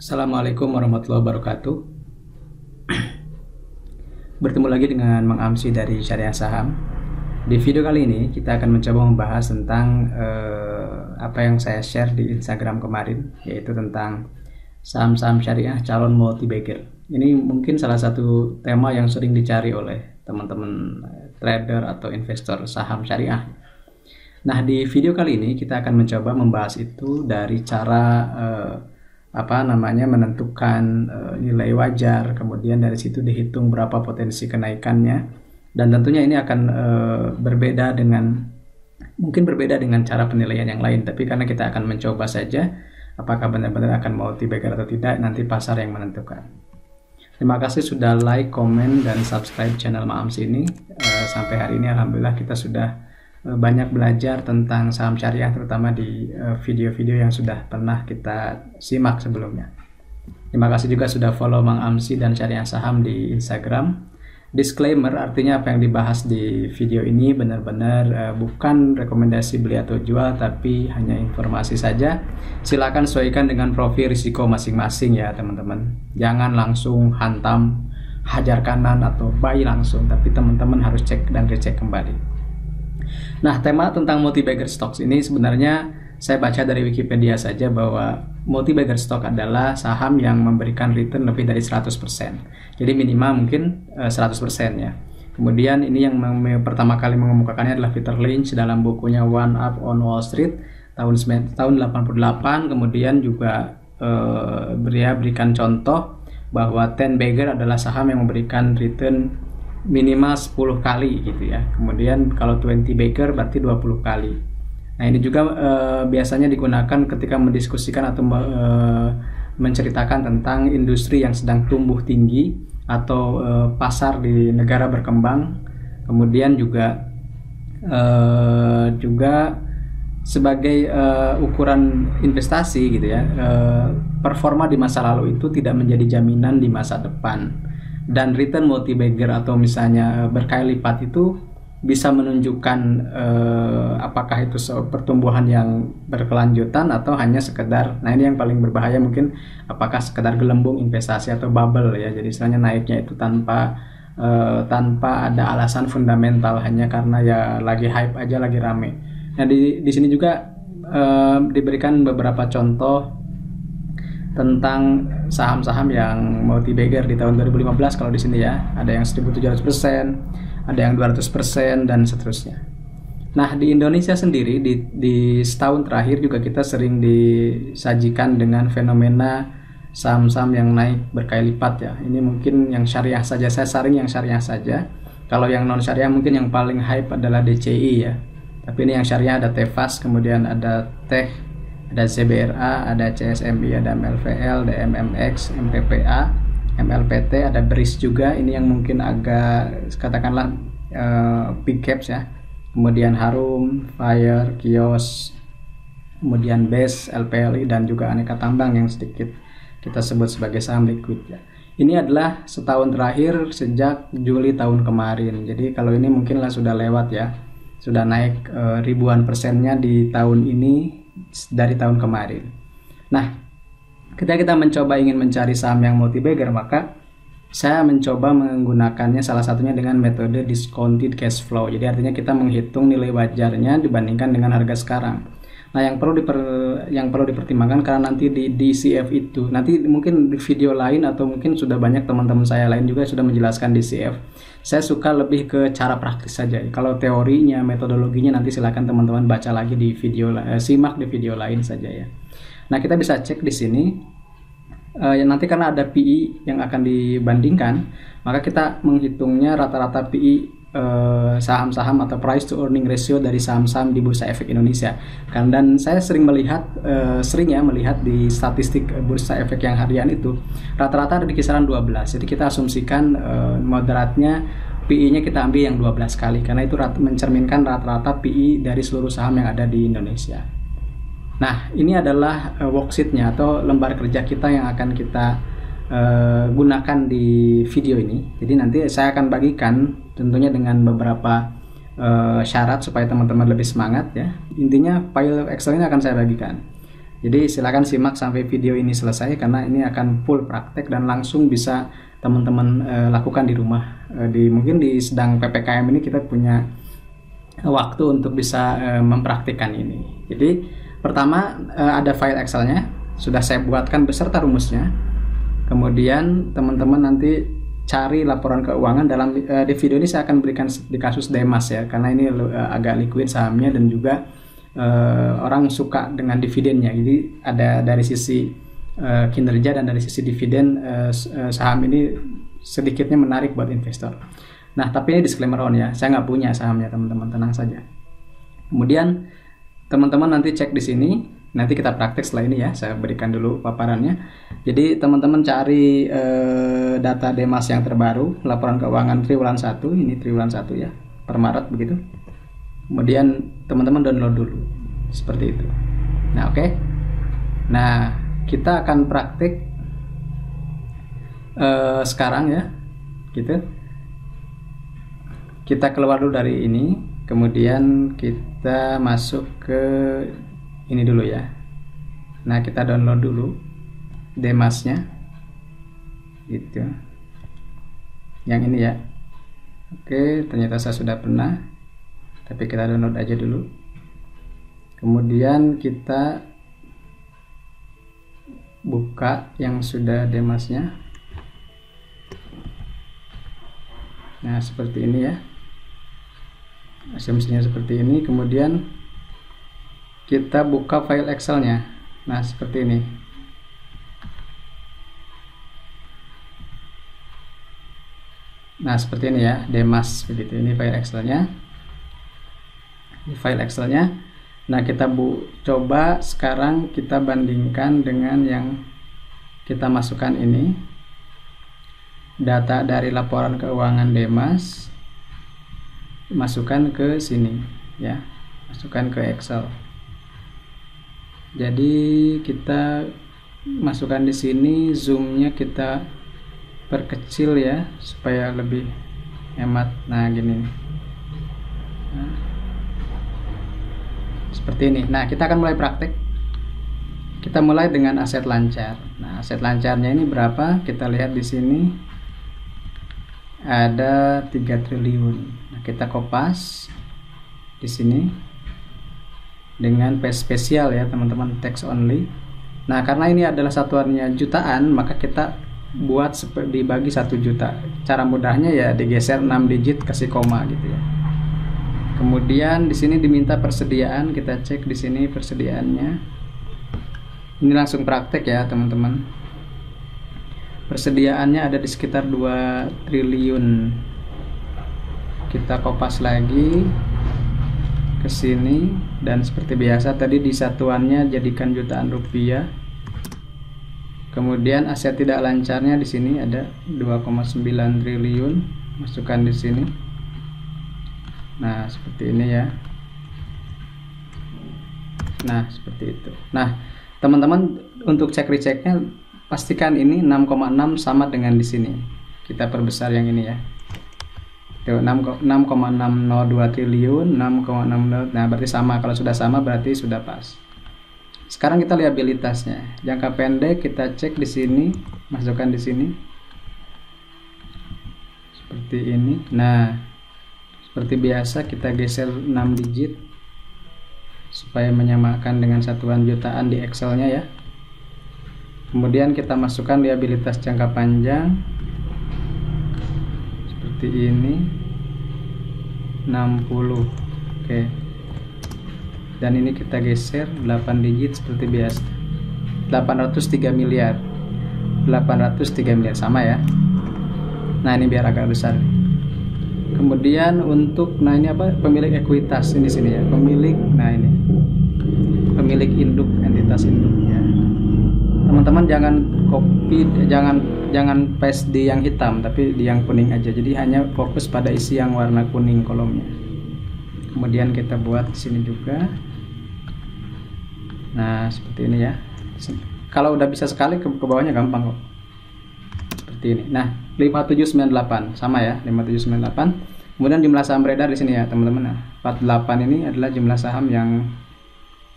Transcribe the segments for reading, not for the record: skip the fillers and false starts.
Assalamualaikum warahmatullahi wabarakatuh. Bertemu lagi dengan Mang Amsi dari Syariah Saham. Di video kali ini kita akan mencoba membahas tentang apa yang saya share di Instagram kemarin, yaitu tentang saham-saham syariah calon multi bagger. Ini mungkin salah satu tema yang sering dicari oleh teman-teman trader atau investor saham syariah. Nah, di video kali ini kita akan mencoba membahas itu dari cara menentukan nilai wajar, kemudian dari situ dihitung berapa potensi kenaikannya, dan tentunya ini akan berbeda dengan cara penilaian yang lain, tapi karena kita akan mencoba saja apakah benar-benar akan multi bagger atau tidak, nanti pasar yang menentukan. Terima kasih sudah like, komen, dan subscribe channel Mang Amsi ini. Sampai hari ini alhamdulillah kita sudah banyak belajar tentang saham syariah, terutama di video-video yang sudah pernah kita simak sebelumnya. Terima kasih juga sudah follow Mang Amsi dan Syariah Saham di Instagram. Disclaimer, artinya apa yang dibahas di video ini benar-benar bukan rekomendasi beli atau jual, tapi hanya informasi saja. Silakan sesuaikan dengan profil risiko masing-masing ya teman-teman. Jangan langsung hantam, hajar kanan atau buy langsung, tapi teman-teman harus cek dan recek kembali. Nah, tema tentang multi bagger stocks ini sebenarnya saya baca dari Wikipedia saja bahwa multi bagger stock adalah saham yang memberikan return lebih dari 100%. Jadi minimal mungkin 100% ya. Kemudian ini yang pertama kali mengemukakannya adalah Peter Lynch dalam bukunya One Up on Wall Street tahun 88. Kemudian juga dia berikan contoh bahwa 10 bagger adalah saham yang memberikan return minimal 10 kali gitu ya. Kemudian kalau 20 bagger berarti 20 kali. Nah, ini juga biasanya digunakan ketika mendiskusikan atau menceritakan tentang industri yang sedang tumbuh tinggi atau pasar di negara berkembang. Kemudian juga sebagai ukuran investasi gitu ya. Performa di masa lalu itu tidak menjadi jaminan di masa depan. Dan return multi bagger atau misalnya berkali lipat itu bisa menunjukkan apakah itu pertumbuhan yang berkelanjutan atau hanya sekedar, nah ini yang paling berbahaya mungkin, apakah sekedar gelembung investasi atau bubble ya. Jadi istilahnya naiknya itu tanpa ada alasan fundamental, hanya karena ya lagi hype aja, lagi rame. Nah, di sini juga diberikan beberapa contoh tentang saham-saham yang multi bagger di tahun 2015 kalau di sini ya. Ada yang 1.700%, ada yang 200% dan seterusnya. Nah, di Indonesia sendiri di setahun terakhir juga kita sering disajikan dengan fenomena saham-saham yang naik berkali lipat ya. Ini mungkin yang syariah saja, saya saring yang syariah saja. Kalau yang non syariah mungkin yang paling hype adalah DCI ya. Tapi ini yang syariah ada Tefas, kemudian ada Teh, ada CBRA, ada CSMI, ada MLVL, DMMX, MPPA, MLPT, ada BRIS juga. Ini yang mungkin agak katakanlah big caps ya. Kemudian Harum, Fire, Kios, kemudian BES, LPLI, dan juga aneka tambang yang sedikit kita sebut sebagai saham liquid ya. Ini adalah setahun terakhir sejak Juli tahun kemarin. Jadi kalau ini mungkinlah sudah lewat ya. Sudah naik ribuan persennya di tahun ini dari tahun kemarin. Nah, ketika kita mencoba ingin mencari saham yang multi bagger, maka saya mencoba menggunakannya salah satunya dengan metode discounted cash flow. Jadi artinya kita menghitung nilai wajarnya dibandingkan dengan harga sekarang. Nah, yang perlu dipertimbangkan karena nanti di DCF itu, nanti mungkin di video lain atau mungkin sudah banyak teman-teman saya lain juga sudah menjelaskan DCF. Saya suka lebih ke cara praktis saja. Kalau teorinya, metodologinya nanti silakan teman-teman baca lagi di video, simak di video lain saja ya. Nah, kita bisa cek di sini. Nanti karena ada PI yang akan dibandingkan, maka kita menghitungnya rata-rata PI saham-saham atau price to earning ratio dari saham-saham di Bursa Efek Indonesia. Dan saya sering melihat di statistik Bursa Efek yang harian itu rata-rata ada di kisaran 12. Jadi kita asumsikan moderatnya PI-nya kita ambil yang 12 kali karena itu mencerminkan rata-rata PI dari seluruh saham yang ada di Indonesia. Nah, ini adalah worksheet-nya atau lembar kerja kita yang akan kita gunakan di video ini. Jadi nanti saya akan bagikan tentunya dengan beberapa syarat supaya teman-teman lebih semangat ya. Intinya file Excel ini akan saya bagikan. Jadi silakan simak sampai video ini selesai karena ini akan full praktek dan langsung bisa teman-teman lakukan di rumah. Mungkin di sedang PPKM ini kita punya waktu untuk bisa mempraktikkan ini. Jadi pertama ada file Excelnya, sudah saya buatkan beserta rumusnya. Kemudian teman-teman nanti cari laporan keuangan di video ini saya akan berikan di kasus Demas ya, karena ini agak liquid sahamnya dan juga orang suka dengan dividennya. Jadi ada dari sisi kinerja dan dari sisi dividen saham ini sedikitnya menarik buat investor. Nah, tapi ini disclaimer on ya, saya nggak punya sahamnya teman-teman, tenang saja. Kemudian teman-teman nanti cek di sini, nanti kita praktek setelah ini ya, saya berikan dulu paparannya. Jadi teman-teman cari data Demas yang terbaru, laporan keuangan triwulan 1, ini triwulan 1 ya, per Maret begitu. Kemudian teman-teman download dulu seperti itu. Nah, oke. Nah, kita akan praktik sekarang ya, gitu. Kita keluar dulu dari ini, kemudian kita masuk ke ini dulu ya. Nah, kita download dulu Demasnya, gitu. Yang ini ya. Oke, ternyata saya sudah pernah. Tapi kita download aja dulu. Kemudian kita buka yang sudah Demasnya. Nah, seperti ini ya. Asumsinya seperti ini. Kemudian kita buka file Excelnya. Nah, seperti ini. Nah, seperti ini ya, Demas begitu. Ini file Excelnya. Di file Excelnya. Nah, kita coba sekarang kita bandingkan dengan yang kita masukkan ini, data dari laporan keuangan Demas, masukkan ke sini ya, masukkan ke Excel. Jadi kita masukkan di sini, zoomnya kita perkecil ya supaya lebih hemat. Nah, gini. Nah, seperti ini. Nah, kita akan mulai praktek. Kita mulai dengan aset lancar. Nah, aset lancarnya ini berapa? Kita lihat di sini ada 3 triliun. Nah, kita kopas di sini dengan paste spesial ya, teman-teman, text only. Nah, karena ini adalah satuannya jutaan, maka kita buat dibagi 1 juta. Cara mudahnya ya digeser 6 digit, kasih koma gitu ya. Kemudian di sini diminta persediaan, kita cek di sini persediaannya. Ini langsung praktek ya, teman-teman. Persediaannya ada di sekitar 2 triliun. Kita kopas lagi ke sini dan seperti biasa tadi di satuannya jadikan jutaan rupiah. Kemudian aset tidak lancarnya di sini ada 2,9 triliun, masukkan di sini. Nah, seperti ini ya. Nah, seperti itu. Nah, teman-teman untuk cek rechecknya pastikan ini 6,6 sama dengan di sini. Kita perbesar yang ini ya. Tuh, 6,602 triliun, 6,60. Nah, berarti sama. Kalau sudah sama berarti sudah pas. Sekarang kita liabilitasnya. Jangka pendek kita cek di sini, masukkan di sini. Seperti ini. Nah, seperti biasa kita geser 6 digit supaya menyamakan dengan satuan jutaan di Excelnya ya. Kemudian kita masukkan liabilitas jangka panjang seperti ini 60. Oke. Dan ini kita geser 8 digit seperti biasa. 803 miliar. 803 miliar sama ya. Nah, ini biar agak besar. Kemudian untuk ini apa? Pemilik ekuitas ini sini ya. Pemilik. Nah, ini. Pemilik induk, entitas induknya. Teman-teman jangan copy, jangan paste di yang hitam, tapi di yang kuning aja. Jadi hanya fokus pada isi yang warna kuning kolomnya. Kemudian kita buat di sini juga. Nah, seperti ini ya. Kalau udah bisa sekali ke bawahnya gampang kok. Seperti ini. Nah, 5798 sama ya, 5798. Kemudian jumlah saham beredar di sini ya, teman-teman. Nah, 48 ini adalah jumlah saham yang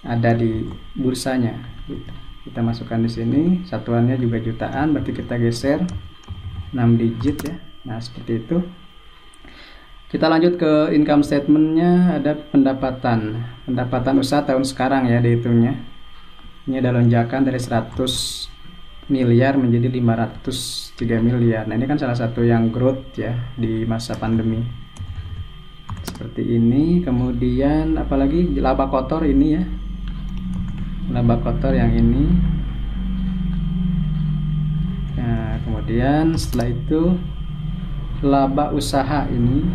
ada di bursanya gitu. Kita masukkan di sini, satuannya juga jutaan, berarti kita geser 6 digit ya. Nah seperti itu. Kita lanjut ke income statementnya. Ada pendapatan usaha tahun sekarang ya dihitungnya. Ini ada lonjakan dari 100 miliar menjadi 503 miliar. Nah ini kan salah satu yang growth ya di masa pandemi seperti ini. Kemudian apalagi laba kotor ini ya, laba kotor yang ini. Nah kemudian setelah itu laba usaha ini,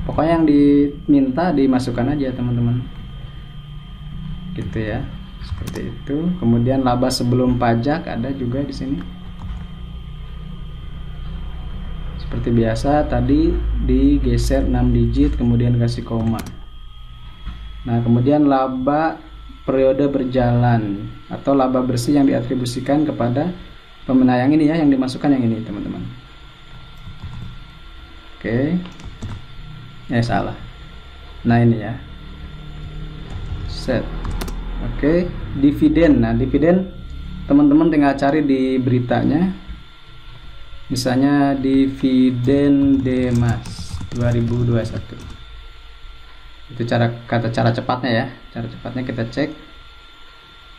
pokoknya yang diminta dimasukkan aja teman-teman gitu ya, seperti itu. Kemudian laba sebelum pajak ada juga di sini seperti biasa, tadi digeser 6 digit kemudian kasih koma. Nah kemudian laba periode berjalan atau laba bersih yang diatribusikan kepada pemenang ini ya, yang dimasukkan yang ini teman-teman. Oke, salah. Nah ini ya, set. Oke, dividen. Nah dividen teman-teman tinggal cari di beritanya, misalnya dividen Demas 2021. Itu cara cepatnya ya. Cara cepatnya kita cek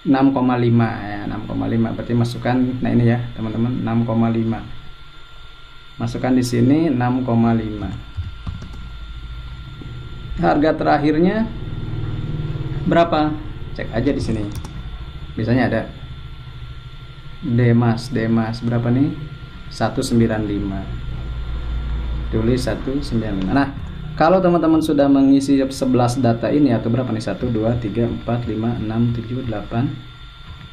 6,5 ya, 6,5 berarti masukkan. Nah ini ya teman-teman, 6,5 masukkan di sini 6,5. Harga terakhirnya berapa? Cek aja di sini. Biasanya ada Demas berapa nih? 195. Tulis 195. Nah kalau teman-teman sudah mengisi 11 data ini, atau berapa nih, 1, 2, 3, 4, 5, 6, 7, 8,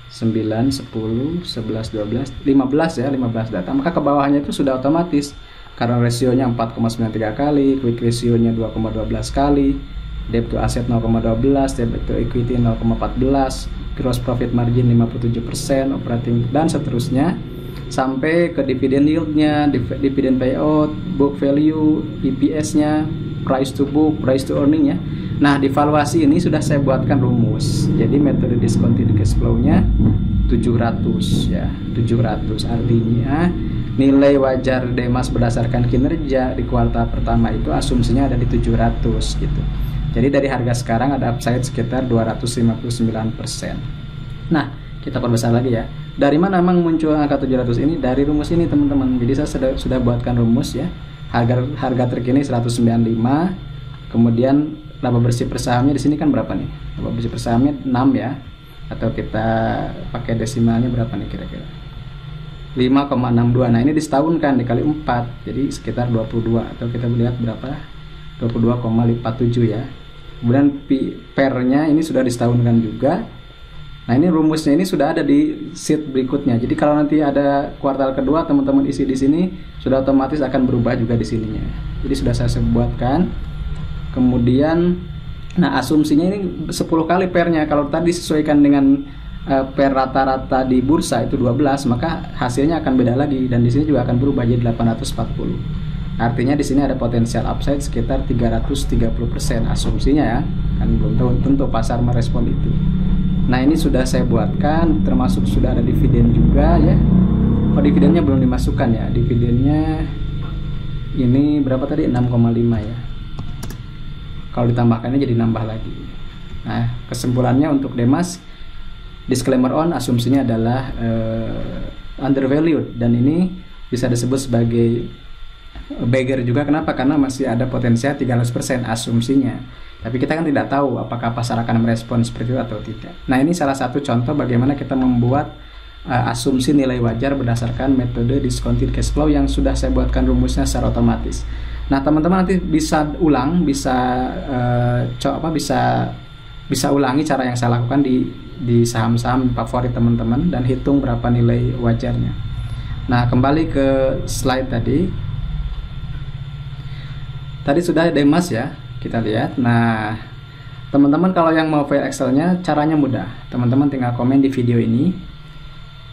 9, 10, 11, 12, 15 ya, 15 data, maka ke bawahnya itu sudah otomatis. Karena rasionya 4,93 kali, quick rasionya 2,12 kali, debt to asset 0,12, debt to equity 0,14, gross profit margin 57%, operating, dan seterusnya sampai ke dividen yieldnya, dividen payout, book value, EPS-nya, price to book, price to earning ya. Nah di valuasi ini sudah saya buatkan rumus. Jadi metode discounted cash flow-nya 700 ya, 700 artinya nilai wajar Demas berdasarkan kinerja di kuartal pertama itu asumsinya ada di 700 gitu. Jadi dari harga sekarang ada upside sekitar 259%. Nah kita perbesar lagi ya. Dari mana emang muncul angka 700 ini? Dari rumus ini teman-teman. Jadi saya sudah buatkan rumus ya. Harga terkini 195. Kemudian laba bersih per sahamnya di sini kan berapa nih? Laba bersih per sahamnya 6 ya. Atau kita pakai desimalnya berapa nih kira-kira? 5,62. Nah, ini disetahunkan dikali 4. Jadi sekitar 22, atau kita lihat berapa? 22,57 ya. Kemudian PER-nya ini sudah disetahunkan juga. Nah ini rumusnya ini sudah ada di sheet berikutnya. Jadi kalau nanti ada kuartal kedua teman-teman isi di sini sudah otomatis akan berubah juga di sininya. Jadi sudah saya buatkan. Kemudian, nah asumsinya ini 10 kali PER-nya. Kalau tadi disesuaikan dengan PER rata-rata di bursa itu 12, maka hasilnya akan beda lagi dan di sini juga akan berubah jadi 840. Artinya di sini ada potensial upside sekitar 330% asumsinya ya. Kan belum tahu tentu pasar merespon itu. Nah ini sudah saya buatkan, termasuk sudah ada dividen juga ya. Oh dividennya belum dimasukkan ya. Dividennya ini berapa tadi? 6,5 ya. Kalau ditambahkannya jadi nambah lagi. Nah kesimpulannya untuk Demas, disclaimer on, asumsinya adalah undervalued. Dan ini bisa disebut sebagai beggar juga. Kenapa? Karena masih ada potensial 300% asumsinya. Tapi kita kan tidak tahu apakah pasar akan merespon seperti itu atau tidak. Nah ini salah satu contoh bagaimana kita membuat asumsi nilai wajar berdasarkan metode discounted cash flow yang sudah saya buatkan rumusnya secara otomatis. Nah teman-teman nanti bisa ulang, bisa ulangi cara yang saya lakukan di saham-saham favorit teman-teman dan hitung berapa nilai wajarnya. Nah kembali ke slide tadi. Tadi sudah Demas ya. Kita lihat. Nah teman-teman kalau yang mau file Excelnya caranya mudah, teman-teman tinggal komen di video ini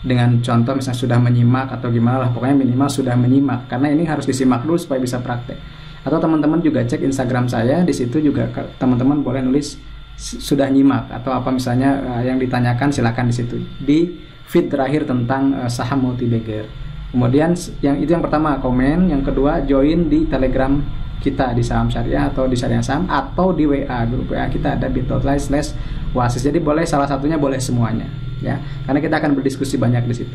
dengan contoh misalnya sudah menyimak atau gimana lah, pokoknya minimal sudah menyimak karena ini harus disimak dulu supaya bisa praktek. Atau teman-teman juga cek Instagram saya, di situ juga teman-teman boleh nulis sudah nyimak atau apa misalnya yang ditanyakan, silakan di situ di feed terakhir tentang saham multi-bagger. Kemudian yang pertama komen, yang kedua join di Telegram kita di Saham Syariah atau di Syariah Saham, atau di WA, grup WA kita ada bit.ly/wasis. Jadi boleh salah satunya, boleh semuanya ya, karena kita akan berdiskusi banyak di situ.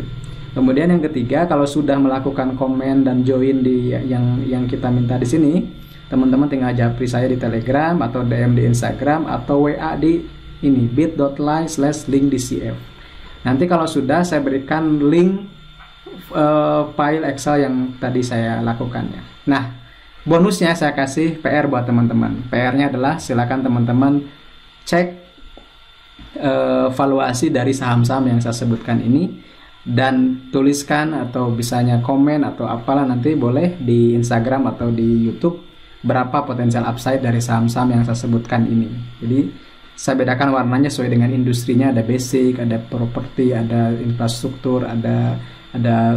Kemudian yang ketiga, kalau sudah melakukan komen dan join di yang kita minta di sini, teman-teman tinggal japri saya di Telegram atau DM di Instagram atau WA di ini bit.ly/linkdcf. Nanti kalau sudah, saya berikan link file Excel yang tadi saya lakukan ya. Nah, bonusnya saya kasih PR buat teman-teman. PR-nya adalah silakan teman-teman cek valuasi dari saham-saham yang saya sebutkan ini dan tuliskan atau bisanya komen atau apalah, nanti boleh di Instagram atau di YouTube berapa potensial upside dari saham-saham yang saya sebutkan ini. Jadi saya bedakan warnanya sesuai dengan industrinya, ada basic, ada properti, ada infrastruktur, ada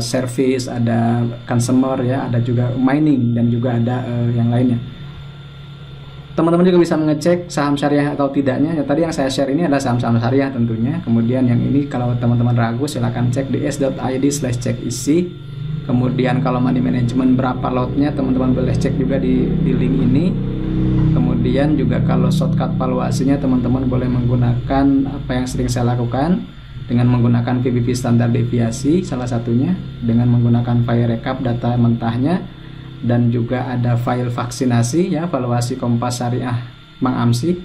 service, ada consumer ya, ada juga mining, dan juga ada yang lainnya. Teman-teman juga bisa mengecek saham syariah atau tidaknya. Ya, tadi yang saya share ini adalah saham-saham syariah tentunya. Kemudian yang ini kalau teman-teman ragu, silahkan cek di s.id/cek isi. Kemudian kalau money management berapa lotnya, teman-teman boleh cek juga di link ini. Kemudian juga kalau shortcut valuasinya, teman-teman boleh menggunakan apa yang sering saya lakukan dengan menggunakan VBP standar deviasi, salah satunya dengan menggunakan file recap data mentahnya, dan juga ada file vaksinasi ya, valuasi Kompas Syariah Mang Amsi.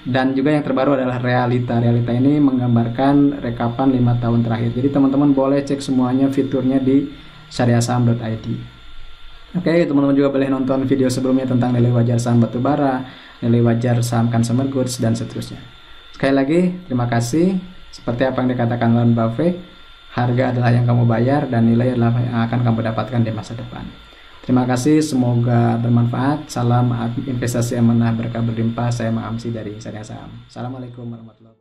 Dan juga yang terbaru adalah realita. Realita ini menggambarkan rekapan 5 tahun terakhir. Jadi teman-teman boleh cek semuanya fiturnya di syariahsaham.id. Oke, teman-teman juga boleh nonton video sebelumnya tentang nilai wajar saham batubara, nilai wajar saham consumer goods, dan seterusnya. Sekali lagi, terima kasih. Seperti apa yang dikatakan Warren Buffett, harga adalah yang kamu bayar dan nilai adalah yang akan kamu dapatkan di masa depan. Terima kasih, semoga bermanfaat. Salam investasi amanah berkah berlimpah. Saya Mang Amsi dari Syariah Saham. Assalamualaikum warahmatullahi wabarakatuh.